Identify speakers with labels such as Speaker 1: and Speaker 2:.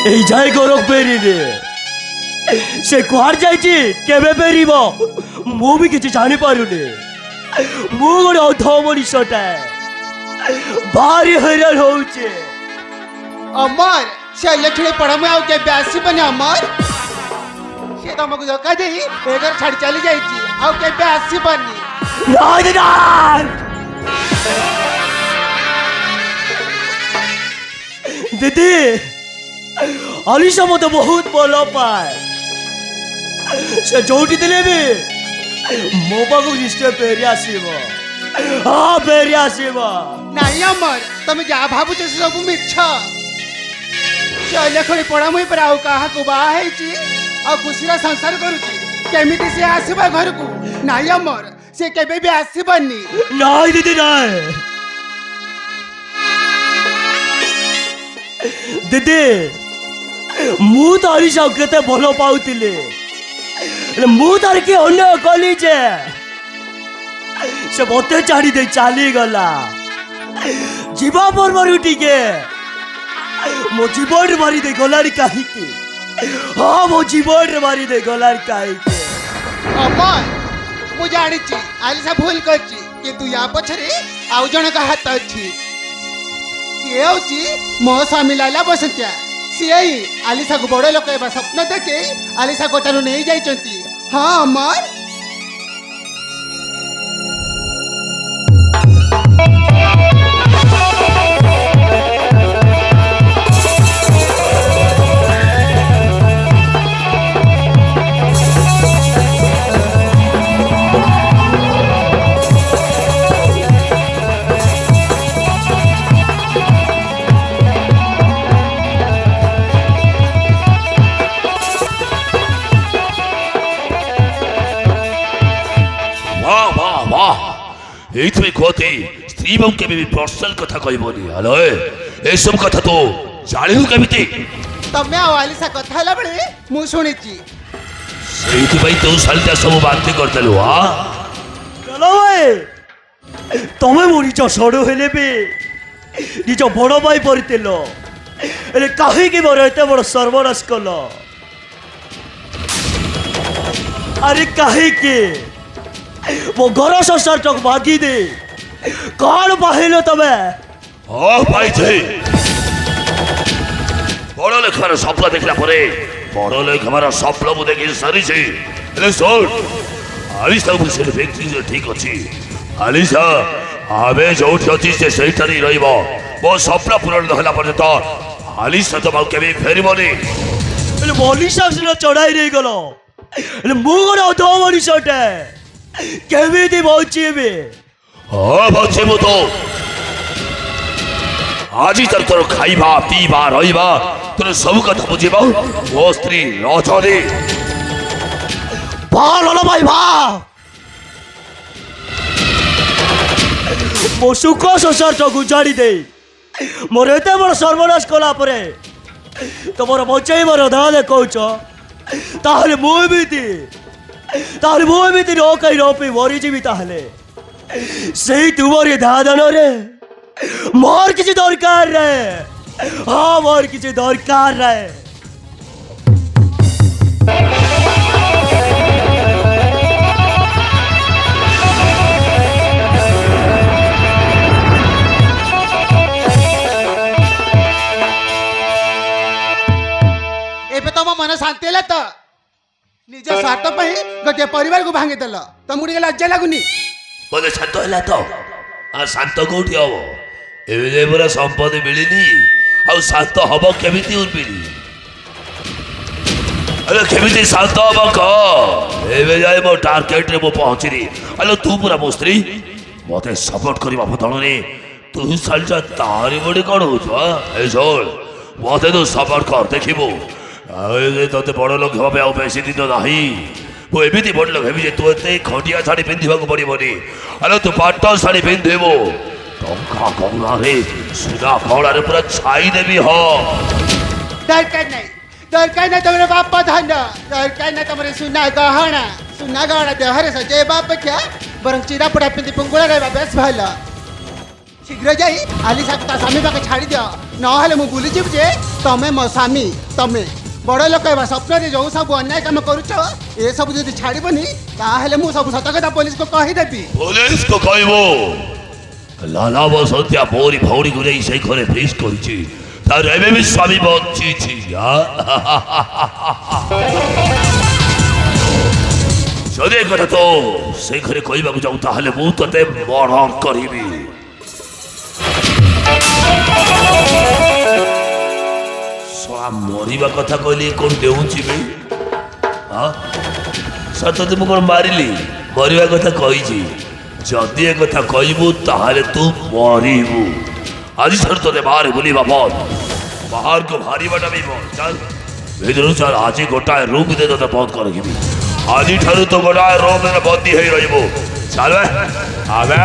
Speaker 1: এই যাই গরক ফেরিনি সে কুয়ার যাইছি কেবে ফেরিব ମୁଁ ବି କିଛି ଜାଣିପାରୁନି ମୁଁ ଗୋଟେ ଅଧ ମଣିଷଟା ଭାରି ହଇରାଣ ହଉଛି।
Speaker 2: अमर से लठड़े पड़ा में आउ के ब्यासी बने अमर से तुमको धोखा दे एगर छाड़ चली जाईची आउ के ब्यासी बनी
Speaker 1: दीदी अलिशा मत बहुत भल पाए से जोटी दिले भी मो पाखु निश्चय फेरी आसीब हाँ फेरी आसीब
Speaker 2: नहीं अमर तुम जा भावुच से सब मिछ से लठड़े पड़ा में पर आउ कहा को बाहा हेची आ खुशीरा संसार करूची केमिति से आसीबा घर को नहीं अमर से केबे भी आसीबनी
Speaker 1: नहीं दीदी नहीं दीदी मु तो अलिशा केते भल पाउतिले मु तार के अन्य कली जे से मते छाड़ी दे चली गला जीवा परबारु टिके मो जीवन मारी दे गलार काहे के हाँ मो जीवन मारी दे गलार काहे के
Speaker 2: अमर मु जानिची आलिसा भूल करची किंतु या पछरे आउ जण का हाथ अछि से होची मो स्वामी लाला बसत्या से आलिसा को बड़ लोक एबा स्वप्न देखे आलिसा कोटारू नहीं जाइचंती हाँ अमर
Speaker 3: এইথিপাই কতে স্ত্রী বউকে भी पर्सनल कथा कहबोनी हेलो ए सब कथा तो जानिलु केमिति
Speaker 2: तमे आ आलिसा कथा हला बळे मु सुनिची
Speaker 3: ସେଇଥିପାଇଁ ତୁ ସାଲିଟା ସବୁ ବାନ୍ତି କରିଦେଲୁ ହା
Speaker 1: चलो भाई तमे मो निज सड़ो हेले भी निज बड़ भाई परितेल अरे काहे के मोर एते बड़ सर्वनाश कल अरे काहे के वो घर संसार तक भागी दे कौन पाहिलो तमे
Speaker 3: हाँ भाई थे बड़ लेखार स्वप्न देखला परे बड़ लेखार स्वप्न मु देखि सारी छी ले सुन आलिसा बुझे व्यक्ति जे ठीक अछि आलिसा आबे जोठी अछि से सहीठारी रहइबो वो स्वप्न पूर्ण होला पर्यंत आलिसा तो बाउ केबे फेरिबोनी
Speaker 1: अरे मनीषा से चढ़ाई रही गलो अरे मु गोटे अध मनीषटे केमिति बचिबे
Speaker 3: हाँ बचिबु तो आज तर तोर खाइबा पीबा रहिबा तोर सब कथा बुझिबा वो स्त्री रजनी
Speaker 1: भाल होला भाई भा मो सुख संसार तो गुजारी दे मोर एते बड़ सर्वनाश कला परे तमर बचैबर दादे कहूच ताहले मु एमिति न कही न पी मरीजी ताहले से तुमर दादन रे मोर किसी दरकार रे हाँ मोर किसी दरकार रे
Speaker 2: एबे तम मन शांति हेला तो निज स्वार्थ पई गोटे परिवार को भांगी देल तुमको टिके लज्जा लागुनी
Speaker 3: बोले शांत है तो आ शांत कोठी हबो एबे पूरा संपत्ति मिलिनी आ शांत हबो केमिति उर्बिनी अरे केमिति शांत हबो क एबे जाय मो टारगेट रे मो पहुंचीनी अलो तू पूरा मो स्त्री मते सपोर्ट करबा बदल रे तू सालजा तारी बडी कोन हो छ ए सोल मते तो सपोर्ट कर देखिबो आए तोते बड़ लोक हबे आ बेसी दिन नाही वो एमिति बड़ लोक हेबी जे तू एते खटिया साड़ी पिंधिबा को पड़िबोनी अरे तू पाट साड़ी पिंधिबो टंका गौना रे सुना खौला रे पूरा छाई देबी हो
Speaker 2: दरकार नहीं तुम्हारे बाप धन दरकार नहीं तुम्हारे सुना गहना देहरे सजे बाप क्या बरं चिरा पड़ा पिंधि पुंगुड़ा रहबा बेस भला ଶୀଘ୍ର ଯାଇ ଆଲିସାକୁ ତା ସ୍ୱାମୀ ପାଖେ ଛାଡ଼ି ଦିଅ ନହେଲେ ମୁଁ ଭୁଲିଯିବି ଯେ ତମେ ମୋ ସ୍ୱାମୀ ତମେ ବଡ଼ ଲୋକ ହେବା ସ୍ୱପ୍ନରେ ଯୋଉ ସବୁ ଅନ୍ୟାୟ କାମ କରୁଛ ଏସବୁ ଯଦି ଛାଡ଼ିବନି ତାହେଲେ ମୁଁ ସବୁ ସତ କଥା ପୋଲିସକୁ କହିଦେବି।
Speaker 3: पुलिस को कहबो लाला बसंतिया मोरी भौरी को नहीं सही घरे फ्रीज करछि तार एबे भी स्वामी बंची छी যদি এই কথা তো সেই ঘরে কইବାକୁ যাও তাহলে ମୁଁ ତତେ মরণ করিবি সা মরিবা কথা কইলি কোন দেউছি বে হ্যাঁ সততে ମୁଁ কোন মারিলি মরিবা কথা কইছি যদি এ কথা কইবু তাহলে তু মরিবু আজি ছাড় তোতে বাহারে বুলিবা বল বাহার কো ভারি বাটা বি বল চল ভিতরু চল আজি গোটায় রুম দে তোতে বন্ধ করে দিবি আজি ঠারু তো গোটায় রুম রে বন্দি হই রইবো চল বে আবে